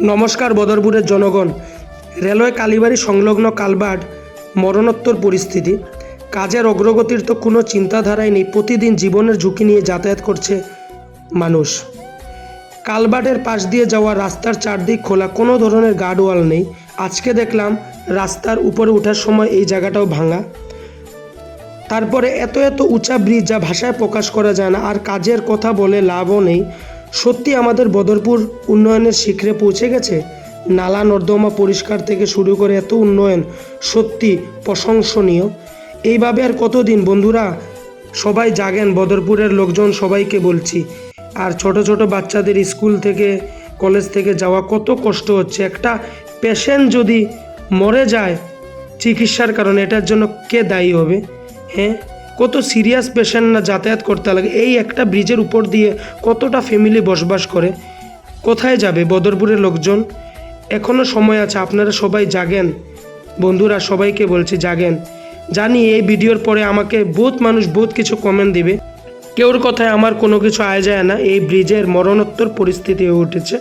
নমস্কার বদরপুরের জনগণ। রেলওয়ে কালীবাড়ি সংলগ্ন কালভার্ট মরণোত্তর পরিস্থিতি। কাজের অগ্রগতির তো কোনো চিন্তাধারাই নেই। প্রতিদিন জীবনের ঝুঁকি নিয়ে যাতায়াত করছে মানুষ। কালভার্টের পাশ দিয়ে যাওয়া রাস্তার চারদিক খোলা, কোনো ধরনের গার্ডওয়াল নেই। আজকে দেখলাম রাস্তার উপরে ওঠার সময় এই জায়গাটাও ভাঙা। তারপরে এত উঁচা ব্রিজ, যা ভাষায় প্রকাশ করা যায় না। আর কাজের কথা বলে লাভও নেই। সত্যি আমাদের বদরপুর উন্নয়নের শিখরে পৌঁছে গেছে। নালা নর্দমা পরিষ্কার থেকে শুরু করে এত উন্নয়ন সত্যি প্রশংসনীয়। এইভাবে আর কতদিন বন্ধুরা? সবাই জাগেন, বদরপুরের লোকজন সবাইকে বলছি। আর ছোট ছোট বাচ্চাদের স্কুল থেকে কলেজ থেকে যাওয়া কত কষ্ট হচ্ছে। একটা পেশেন্ট যদি মরে যায় চিকিৎসার কারণে, এটার জন্য কে দায়ী হবে? হ্যাঁ, কত সিরিয়াস পেশেন্ট না যাতায়াত করতে লাগে। এই একটা ব্রিজের উপর দিয়ে কতটা ফ্যামিলি বসবাস করে। কোথায় যাবে বদরপুরের লোকজন? এখনও সময় আছে, আপনারা সবাই জাগেন বন্ধুরা, সবাইকে বলছি জাগেন। জানি এই ভিডিওর পরে আমাকে বহুত মানুষ বহুত কিছু কমেন্ট দিবে। কেউর কথায় আমার কোনো কিছু আয় যায় না। এই ব্রিজের মরণোত্তর পরিস্থিতি হয়ে উঠেছে।